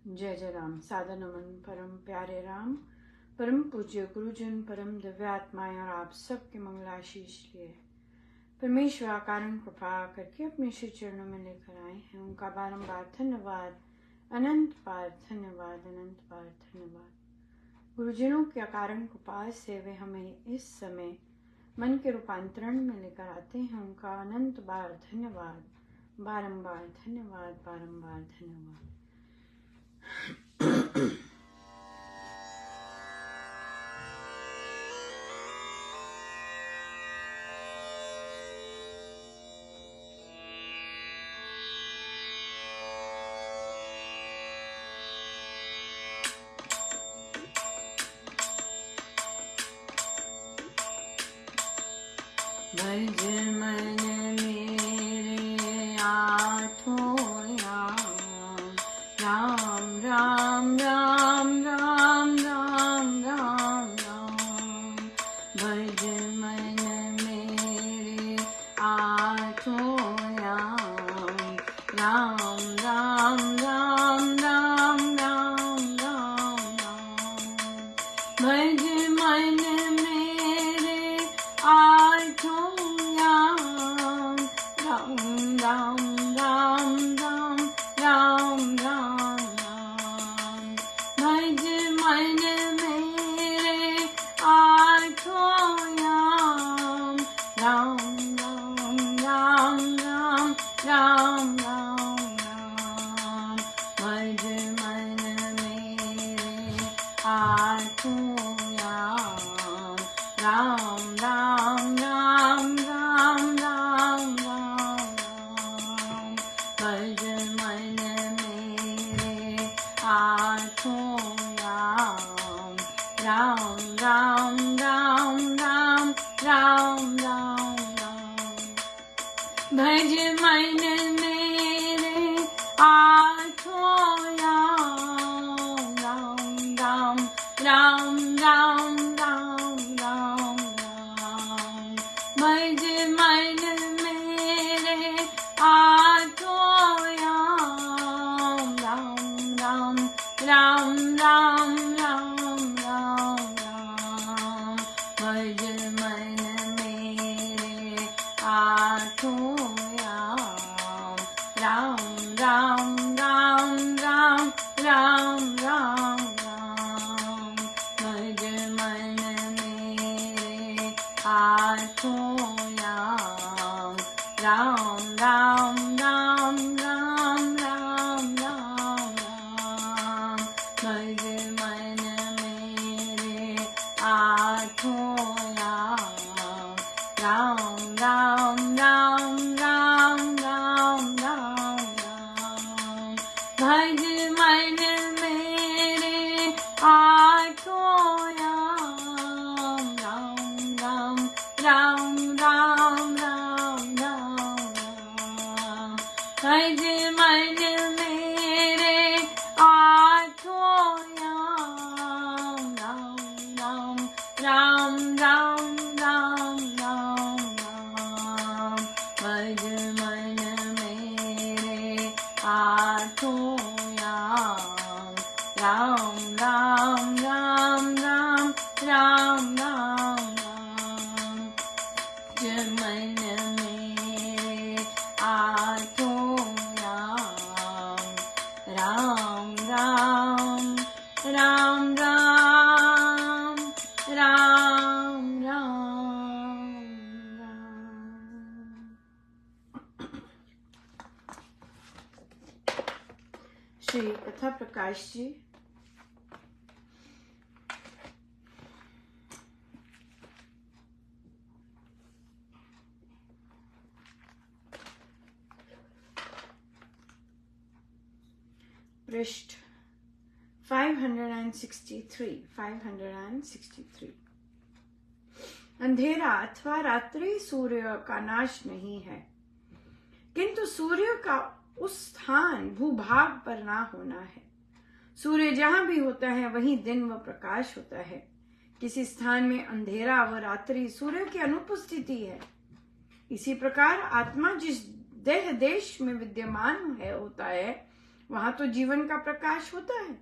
जय जय राम। सादर नमन परम प्यारे राम, परम पूज्य गुरुजन, परम दिव्यात्माएं और आप सबके मंगलाशीष लिए परमेश्वर कारण कृपा करके अपने श्री चरणों में लेकर आए हैं। उनका बारंबार धन्यवाद, अनंत बार धन्यवाद, अनंत बार धन्यवाद। गुरुजनों के अकारण कृपा से वे हमें इस समय मन के रूपांतरण में लेकर आते हैं। उनका अनंत बार धन्यवाद, बारंबार धन्यवाद, बारंबार धन्यवाद। भज मन मेरे आठों याम, राम राम राम राम राम राम राम। भज मन मेरे आठों याम, राम राम राम राम राम राम राम। भज मन मेरे आठों याम, राम राम राम राम राम राम राम। भज मन मेरे आठों याम, राम राम राम राम राम राम राम। भज मन मेरे आठों याम, राम राम राम राम राम राम राम। भज मन मेरे आठों याम, राम राम राम राम राम राम राम। भज मन मेरे आठों याम, राम राम राम राम राम राम राम। भज मन मेरे आठों याम, राम राम राम राम राम राम राम। भज मन मेरे आठों याम, राम राम राम राम राम राम राम। भज मन मेरे आठों याम, राम राम राम राम राम राम राम। भज मन मेरे आठों याम, राम राम राम राम राम राम राम। भज मन मेरे आठों याम, राम राम राम राम राम राम राम। भज मन मेरे आठों याम, राम राम राम राम राम राम। भज मन मेरे आठों याम, राम राम राम राम राम राम राम। भज मन मेरे आठों याम, राम राम राम राम राम राम राम। श्री कथा प्रकाश जी पृष्ठ 563। अंधेरा अथवा रात्रि सूर्य का नाश नहीं है, किंतु सूर्य का उस स्थान भूभाग पर ना होना है। सूर्य जहां भी होता है वहीं दिन व प्रकाश होता है। किसी स्थान में अंधेरा व रात्रि सूर्य की अनुपस्थिति है। इसी प्रकार आत्मा जिस देह देश में विद्यमान है होता है वहां तो जीवन का प्रकाश होता है,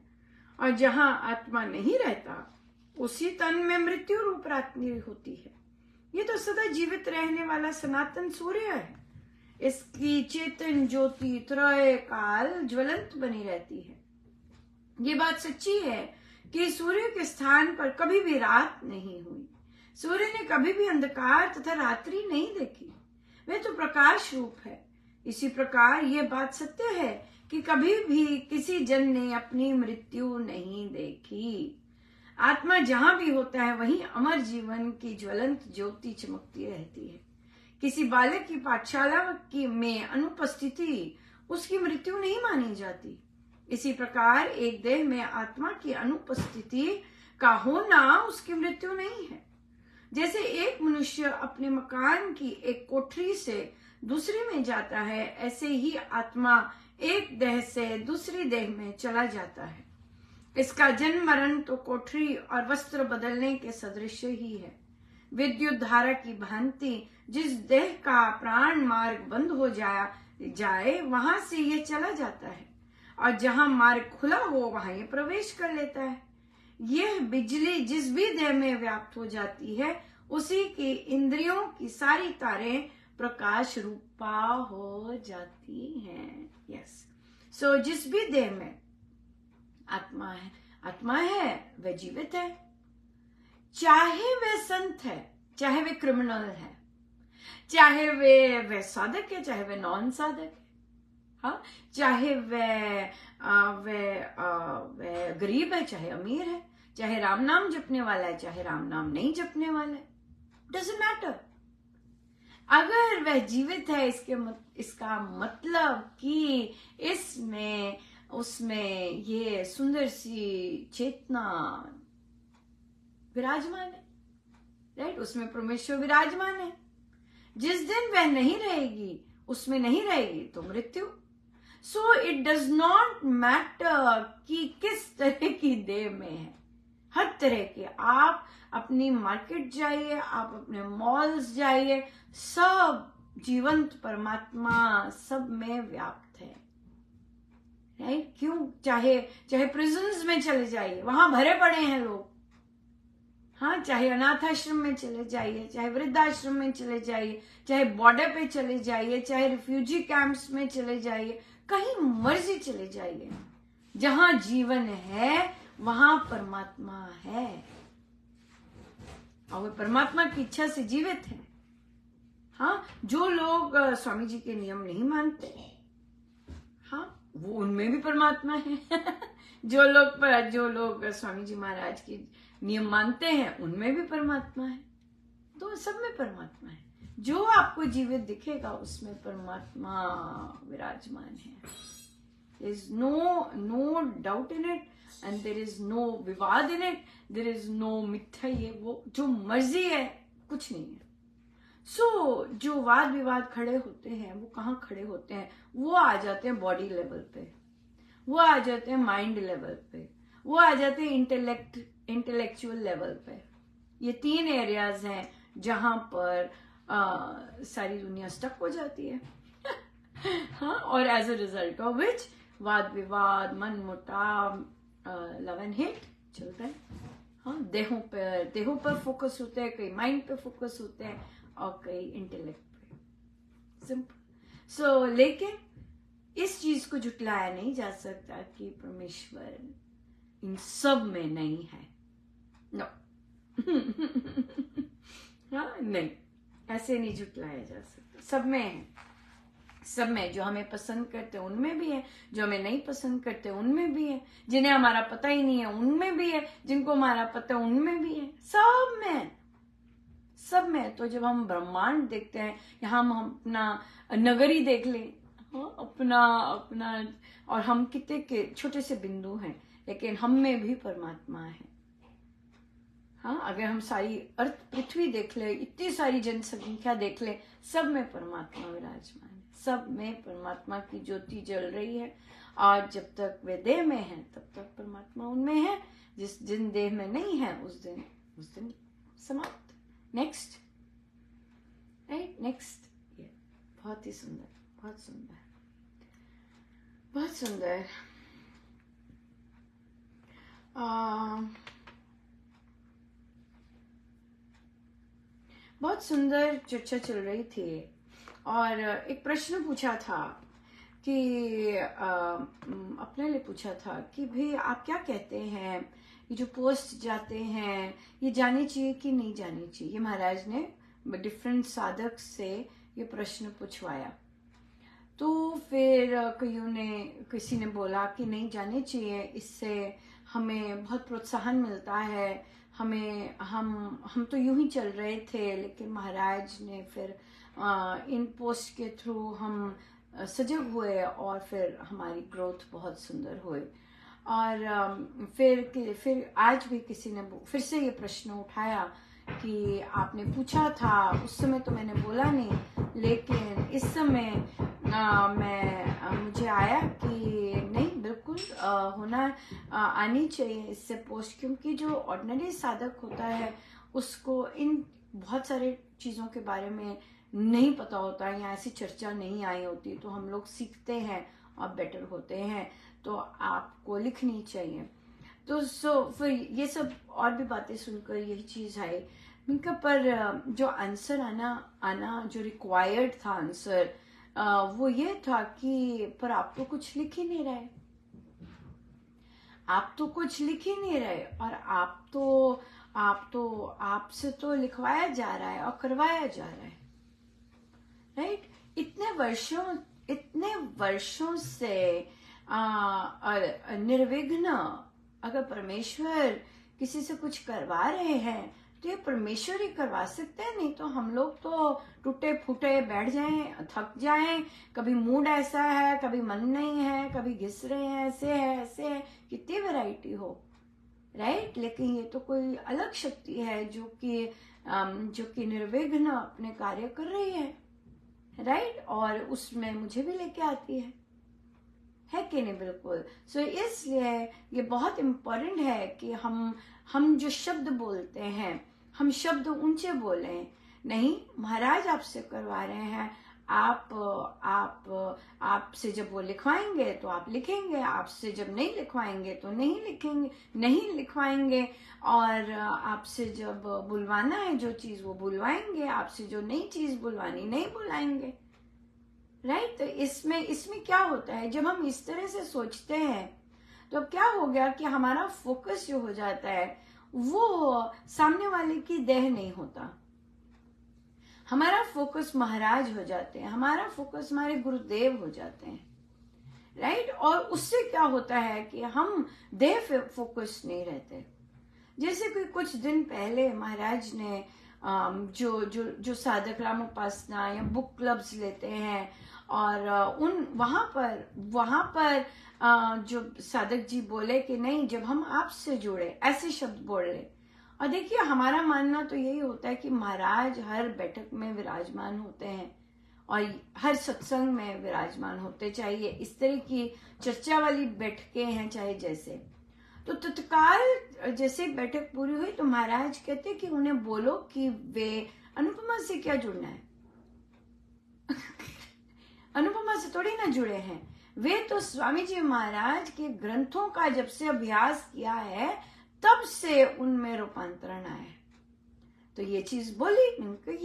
और जहां आत्मा नहीं रहता उसी तन में मृत्यु रूप रात्रि होती है। ये तो सदा जीवित रहने वाला सनातन सूर्य है। इसकी चेतन ज्योति त्रय काल ज्वलंत बनी रहती है। ये बात सच्ची है कि सूर्य के स्थान पर कभी भी रात नहीं हुई। सूर्य ने कभी भी अंधकार तथा रात्रि नहीं देखी, वह तो प्रकाश रूप है। इसी प्रकार ये बात सत्य है कि कभी भी किसी जन ने अपनी मृत्यु नहीं देखी। आत्मा जहां भी होता है वहीं अमर जीवन की ज्वलंत ज्योति चमकती रहती है। किसी बालक की पाठशाला की में अनुपस्थिति उसकी मृत्यु नहीं मानी जाती। इसी प्रकार एक देह में आत्मा की अनुपस्थिति का होना उसकी मृत्यु नहीं है। जैसे एक मनुष्य अपने मकान की एक कोठरी से दूसरी में जाता है, ऐसे ही आत्मा एक देह से दूसरी देह में चला जाता है। इसका जन्म मरण तो कोठरी और वस्त्र बदलने के सदृश ही है। विद्युत धारा की भांति जिस देह का प्राण मार्ग बंद हो जाए वहां से ये चला जाता है, और जहां मार्ग खुला हो वहां ये प्रवेश कर लेता है। यह बिजली जिस भी देह में व्याप्त हो जाती है उसी की इंद्रियों की सारी तारें प्रकाश रूपा हो जाती हैं। यस, सो जिस भी देह में आत्मा है वह जीवित है। चाहे वह संत है, चाहे वे क्रिमिनल है, चाहे वे साधक है, चाहे वे नॉन साधक है, हाँ, चाहे वे गरीब है, चाहे अमीर है, चाहे राम नाम जपने वाला है, चाहे राम नाम नहीं जपने वाला है, डजंट मैटर। अगर वह जीवित है इसका मतलब कि इसमें उसमें ये सुंदर सी चेतना विराजमान है, राइट? उसमें परमेश्वर विराजमान है। जिस दिन वह नहीं रहेगी, उसमें नहीं रहेगी तो मृत्यु। So it does not matter कि किस तरह की देह में है, हर तरह के। आप अपनी मार्केट जाइए, आप अपने मॉल्स जाइए, सब जीवंत परमात्मा सब में व्याप्त है, राइट? क्यों? चाहे प्रिजन्स में चले जाइए, वहां भरे पड़े हैं लोग, हाँ, चाहे अनाथ आश्रम में चले जाइए, चाहे वृद्धाश्रम में चले जाइए, चाहे बॉर्डर पे चले जाइए, चाहे रिफ्यूजी कैंप्स में चले जाइए, कहीं मर्जी चले जाइए, जहां जीवन है वहां परमात्मा है, और वे परमात्मा की इच्छा से जीवित है। हाँ, जो लोग स्वामी जी के नियम नहीं मानते, हाँ, वो उनमें भी परमात्मा है। जो लोग स्वामी जी महाराज की नियम मानते हैं उनमें भी परमात्मा है। तो सब में परमात्मा है। जो आपको जीवित दिखेगा उसमें परमात्मा विराजमान है। There is no doubt in it and there is no विवाद in it, there is no मिथ्या, ये वो जो मर्जी है, कुछ नहीं है। सो जो वाद विवाद खड़े होते हैं वो कहाँ खड़े होते हैं? वो आ जाते हैं बॉडी लेवल पे, वो आ जाते हैं माइंड लेवल पे, वो आ जाते हैं इंटेलेक्चुअल लेवल पे। ये 3 एरियाज हैं जहां पर सारी दुनिया स्टक हो जाती है। हाँ, और as a result of which वाद विवाद, मन मुटाव, लव एंड हेट चलता है। हाँ, देहों पर फोकस होते हैं, कई माइंड पे फोकस होते हैं और कई इंटेलेक्ट पे। सिंपल। सो लेकिन इस चीज को जुटलाया नहीं जा सकता कि परमेश्वर इन सब में नहीं है। नो। हाँ, नहीं, ऐसे नहीं जुटलाया जा सकता। सब में है, सब में। जो हमें पसंद करते हैं उनमें भी है, जो हमें नहीं पसंद करते उनमें भी है, जिन्हें हमारा पता ही नहीं है उनमें भी है, जिनको हमारा पता है उनमें भी है, सब में, सब में। तो जब हम ब्रह्मांड देखते हैं, यहाँ हम अपना नगरी देख लें, हाँ, अपना और हम कितने के छोटे से बिंदु हैं, लेकिन हम में भी परमात्मा है। हाँ, अगर हम सारी अर्थ पृथ्वी देख ले, इतनी सारी जनसंख्या देख ले, सब में परमात्मा विराजमान है, सब में परमात्मा की ज्योति जल रही है। और जब तक वे देह में है तब तक परमात्मा उनमें है। जिस दिन देह में नहीं है उस दिन समाप्त। Next, right? नेक्स्ट। ये बहुत ही सुंदर, बहुत सुंदर, बहुत सुंदर। बहुत सुंदर चर्चा चल रही थी और एक प्रश्न पूछा था कि अपने लिए पूछा था कि भाई आप क्या कहते हैं, ये जो पोस्ट जाते हैं ये जानी चाहिए कि नहीं जानी चाहिए। ये महाराज ने डिफरेंट साधक से ये प्रश्न पूछवाया। तो फिर किसी ने बोला कि नहीं जाने चाहिए, इससे हमें बहुत प्रोत्साहन मिलता है, हम तो यूं ही चल रहे थे, लेकिन महाराज ने फिर इन पोस्ट के थ्रू हम सजग हुए और फिर हमारी ग्रोथ बहुत सुंदर हुई। और फिर आज भी किसी ने फिर से ये प्रश्न उठाया कि आपने पूछा था, उस समय तो मैंने बोला नहीं, लेकिन इस समय मुझे आया कि नहीं, बिल्कुल आनी चाहिए इससे पोस्ट, क्योंकि जो ऑर्डिनरी साधक होता है उसको इन बहुत सारे चीज़ों के बारे में नहीं पता होता या ऐसी चर्चा नहीं आई होती, तो हम लोग सीखते हैं और बेटर होते हैं। तो आपको लिखनी चाहिए। तो फिर ये सब और भी बातें सुनकर यही चीज़ आई इनका, पर जो आंसर आना जो रिक्वायर्ड था आंसर, वो ये था कि पर आप तो कुछ लिख ही नहीं रहे, आप तो कुछ लिख ही नहीं रहे, और आपसे तो लिखवाया जा रहा है और करवाया जा रहा है, राइट। इतने वर्षों से निर्विघ्न अगर परमेश्वर किसी से कुछ करवा रहे हैं तो ये परमेश्वर ही करवा सकते हैं, नहीं तो हम लोग तो टूटे फूटे बैठ जाएं, थक जाएं, कभी मूड ऐसा है, कभी मन नहीं है, कभी घिस रहे हैं, ऐसे है, कितनी वैरायटी हो, राइट। लेकिन ये तो कोई अलग शक्ति है जो कि निर्विघ्न अपने कार्य कर रही है, राइट, और उसमें मुझे भी लेके आती है कि नहीं, बिल्कुल। सो इसलिए ये बहुत इम्पोर्टेंट है कि हम जो शब्द बोलते हैं, हम शब्द ऊंचे बोलें। नहीं, महाराज आपसे करवा रहे हैं, आपसे जब वो लिखवाएंगे तो आप लिखेंगे, आपसे जब नहीं लिखवाएंगे तो नहीं लिखवाएंगे, और आपसे जब बुलवाना है जो चीज वो बुलवाएंगे, आपसे जो नई चीज बुलवानी नहीं बुलाएंगे, राइट। तो इसमें क्या होता है, जब हम इस तरह से सोचते हैं तो अब क्या हो गया कि हमारा फोकस जो हो जाता है वो सामने वाले की देह नहीं होता, हमारा फोकस महाराज हो जाते हैं, हमारा फोकस हमारे गुरुदेव हो जाते हैं, राइट। और उससे क्या होता है कि हम देह फोकस नहीं रहते। जैसे कि कुछ दिन पहले महाराज ने जो साधक रामोपासना या बुक क्लब्स लेते हैं, और वहां पर जो साधक जी बोले कि नहीं, जब हम आपसे जुड़े, ऐसे शब्द बोले। और देखिए, हमारा मानना तो यही होता है कि महाराज हर बैठक में विराजमान होते हैं और हर सत्संग में विराजमान होते, चाहे ये इस तरह की चर्चा वाली बैठकें हैं, चाहे जैसे। तो तत्काल जैसे बैठक पूरी हुई तो महाराज कहते कि उन्हें बोलो कि वे अनुपमा से क्या जुड़ना है अनुपमा से थोड़ी ना जुड़े हैं, वे तो स्वामी जी महाराज के ग्रंथों का जब से अभ्यास किया है तब से उनमें रूपांतरण आया है। तो ये चीज बोली,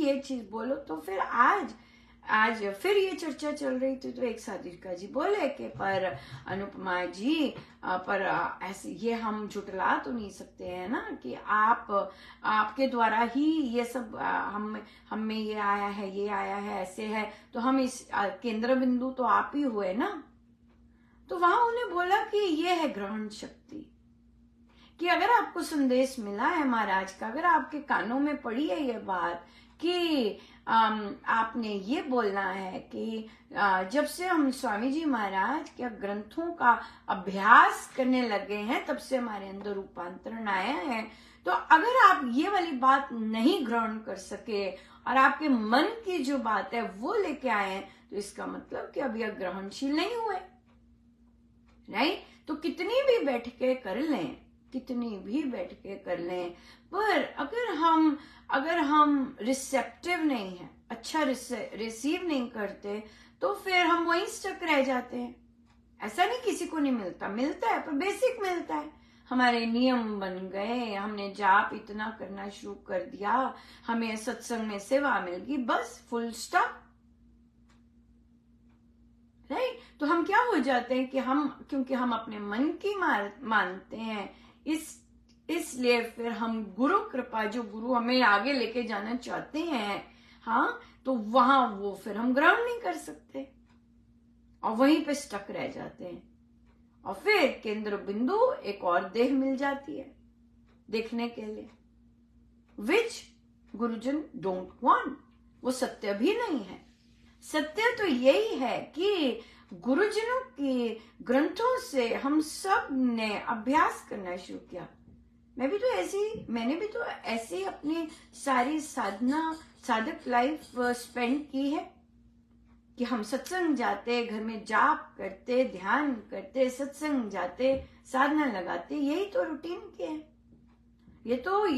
ये चीज बोलो। तो फिर आज फिर ये चर्चा चल रही थी, तो एक साधिका जी बोले कि पर अनुपमा जी, पर ऐसे ये हम झुटला तो नहीं सकते हैं ना कि आपके द्वारा ही ये सब हम में ये आया है, ऐसे है, तो हम इस केंद्र बिंदु तो आप ही हुए ना। तो वहां उन्हें बोला कि ये है ग्रहण शक्ति, कि अगर आपको संदेश मिला है महाराज का, अगर आपके कानों में पड़ी है ये बात कि आपने ये बोलना है कि जब से हम स्वामी जी महाराज के ग्रंथों का अभ्यास करने लगे हैं तब से हमारे अंदर रूपांतरण आया है, तो अगर आप ये वाली बात नहीं ग्रहण कर सके और आपके मन की जो बात है वो लेके आए हैं, तो इसका मतलब कि अभी आप ग्रहणशील नहीं हुए, राइट। तो कितनी भी बैठकें कर लें, पर अगर हम रिसेप्टिव नहीं है, अच्छा रिसीव नहीं करते, तो फिर हम वहीं स्टक रह जाते हैं, ऐसा नहीं किसी को नहीं मिलता, मिलता है, पर बेसिक मिलता है। हमारे नियम बन गए, हमने जाप इतना करना शुरू कर दिया, हमें सत्संग में सेवा मिल गई, बस फुल स्टॉप। राइट? तो हम क्या हो जाते हैं कि क्योंकि हम अपने मन की मानते हैं, इसलिए फिर हम गुरु कृपा, जो गुरु हमें आगे लेके जाना चाहते हैं, हाँ, तो वहां वो फिर हम ग्राउंड नहीं कर सकते और वहीं पे स्टक रह जाते हैं। और फिर केंद्र बिंदु एक और देह मिल जाती है देखने के लिए, विच गुरुजन डोंट वांट। वो सत्य भी नहीं है। सत्य तो यही है कि गुरुजनों के ग्रंथों से हम सब ने अभ्यास करना शुरू किया। मैंने भी तो ऐसे अपनी सारी साधक लाइफ स्पेंड की है कि हम सत्संग जाते, घर में जाप करते, ध्यान करते, सत्संग जाते, साधना लगाते, यही तो रूटीन के है। ये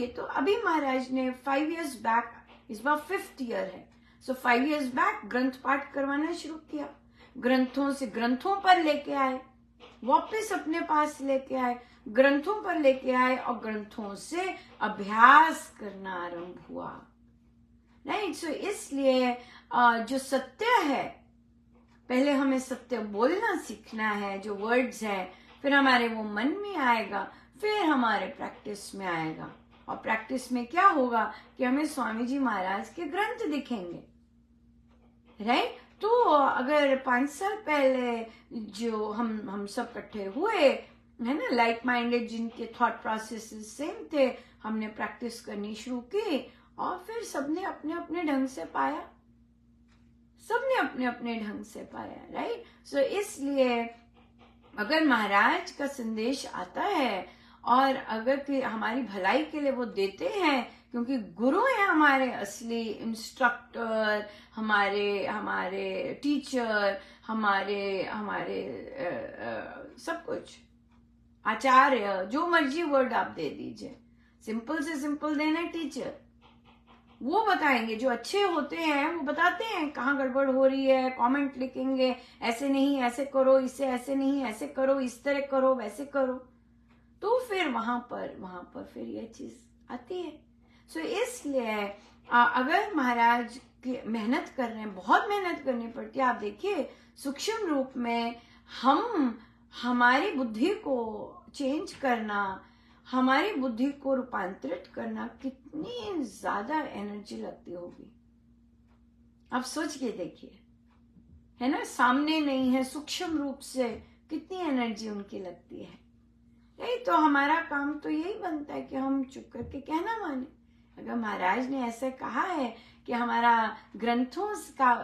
तो अभी महाराज ने 5 years बैक, इस बार 5th ईयर है, सो 5 years बैक ग्रंथ पाठ करवाना शुरू किया। ग्रंथों पर लेके आए, वापस अपने पास लेके आए, ग्रंथों पर लेके आए और ग्रंथों से अभ्यास करना आरंभ हुआ। राइट? सो इसलिए जो सत्य है, पहले हमें सत्य बोलना सीखना है, जो वर्ड्स है, फिर हमारे वो मन में आएगा, फिर हमारे प्रैक्टिस में आएगा। और प्रैक्टिस में क्या होगा कि हमें स्वामी जी महाराज के ग्रंथ दिखेंगे। राइट? तो अगर 5 साल पहले जो हम सब इकट्ठे हुए है ना, लाइक माइंडेड, जिनके थॉट प्रोसेसेस सेम थे, हमने प्रैक्टिस करनी शुरू की और फिर सबने अपने अपने ढंग से पाया, राइट? सो इसलिए अगर महाराज का संदेश आता है और अगर कि हमारी भलाई के लिए वो देते हैं, क्योंकि गुरु है हमारे असली इंस्ट्रक्टर, हमारे टीचर, हमारे सब कुछ, आचार्य, जो मर्जी वर्ड आप दे दीजिए, सिंपल से सिंपल देना टीचर, वो बताएंगे। जो अच्छे होते हैं वो बताते हैं कहाँ गड़बड़ हो रही है, कमेंट लिखेंगे, ऐसे नहीं ऐसे करो, इससे ऐसे नहीं ऐसे करो, इस तरह करो, वैसे करो, तो फिर वहां पर फिर ये चीज आती है। सो इसलिए अगर महाराज की मेहनत कर रहे हैं, बहुत मेहनत करनी पड़ती है। आप देखिए सूक्ष्म रूप में हमारी बुद्धि को चेंज करना, हमारी बुद्धि को रूपांतरित करना, कितनी ज्यादा एनर्जी लगती होगी, आप सोच के देखिए, है ना? सामने नहीं है, सूक्ष्म रूप से कितनी एनर्जी उनकी लगती है। नहीं तो हमारा काम तो यही बनता है कि हम चुप करके कहना माने। अगर महाराज ने ऐसे कहा है कि हमारा ग्रंथों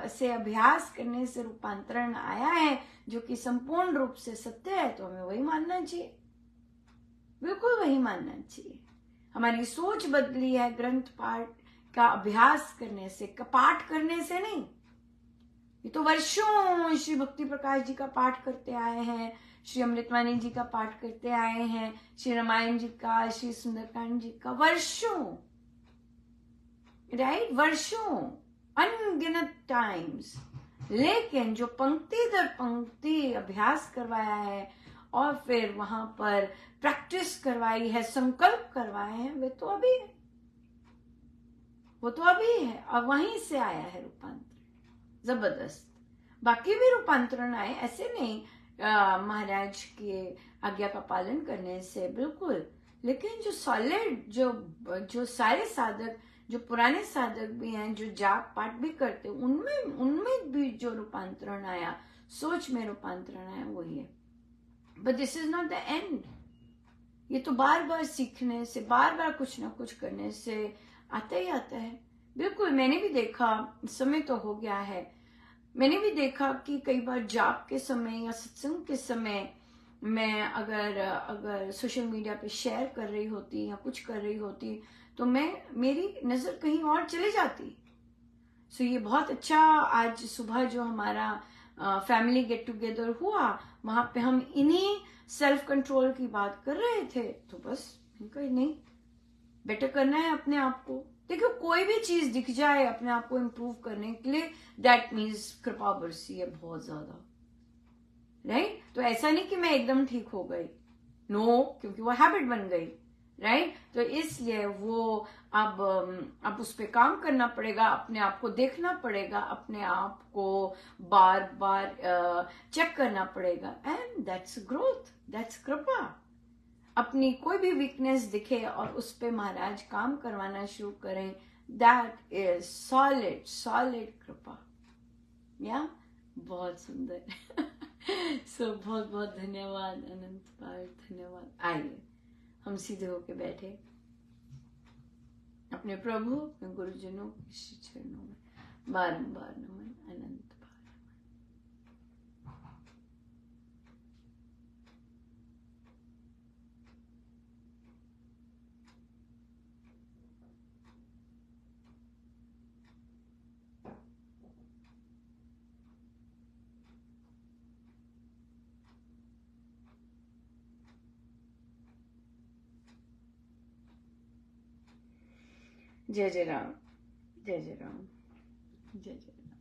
से अभ्यास करने से रूपांतरण आया है, जो कि संपूर्ण रूप से सत्य है, तो हमें वही मानना चाहिए, बिल्कुल वही मानना चाहिए। हमारी सोच बदली है ग्रंथ पाठ का अभ्यास करने से, पाठ करने से नहीं। ये तो वर्षों श्री भक्ति प्रकाश जी का पाठ करते आए हैं, श्री अमृतवाणी जी का पाठ करते आए हैं, श्री रामायण जी का, श्री सुंदरकांड जी का, वर्षों, राइट, वर्षों, अनगिनत टाइम्स। लेकिन जो पंक्ति दर पंक्ति अभ्यास करवाया है और फिर वहां पर प्रैक्टिस करवाई है, संकल्प करवाए हैं, वो तो अभी है और वहीं से आया है रूपांतरण, जबरदस्त। बाकी भी रूपांतरण आए, ऐसे नहीं महाराज के आज्ञा का पालन करने से, बिल्कुल। लेकिन जो सॉलिड, जो सारे साधक, जो पुराने साधक भी हैं, जो जाप पाठ भी करते, उनमें भी जो रूपांतरण आया, सोच में रूपांतरण आया, वही है। But this is not the end. ये तो बार बार सीखने से, बार बार कुछ ना कुछ करने से आता ही आता है। बिल्कुल, मैंने भी देखा, समय तो हो गया है, मैंने भी देखा कि कई बार जाप के समय या सत्संग के समय मैं अगर सोशल मीडिया पे शेयर कर रही होती या कुछ कर रही होती, तो मेरी नजर कहीं और चली जाती। सो ये बहुत अच्छा, आज सुबह जो हमारा फैमिली गेट टुगेदर हुआ, वहां पे हम इन्हीं सेल्फ कंट्रोल की बात कर रहे थे। तो बस नहीं, बेटर करना है अपने आप को। देखो, कोई भी चीज दिख जाए अपने आप को इम्प्रूव करने के लिए, दैट मीन्स कृपा बरसी है बहुत ज्यादा। राइट? तो ऐसा नहीं कि मैं एकदम ठीक हो गई, नो, क्योंकि वो हैबिट बन गई, राइट? तो इसलिए वो अब उस पर काम करना पड़ेगा, अपने आप को देखना पड़ेगा, अपने आप को बार बार चेक करना पड़ेगा, एंड दैट्स ग्रोथ, दैट्स कृपा। अपनी कोई भी वीकनेस दिखे और उस पे महाराज काम करवाना शुरू करें, दैट इज सॉलिड सॉलिड कृपा। या बहुत सुंदर। सो बहुत बहुत धन्यवाद अनंत बार, धन्यवाद। आइए हम सीधे होके बैठे अपने प्रभु, अपने गुरुजनों के श्री चरणों में बारंबार नमन, अनंत बार। जय जय राम, जय जय राम, जय जय राम।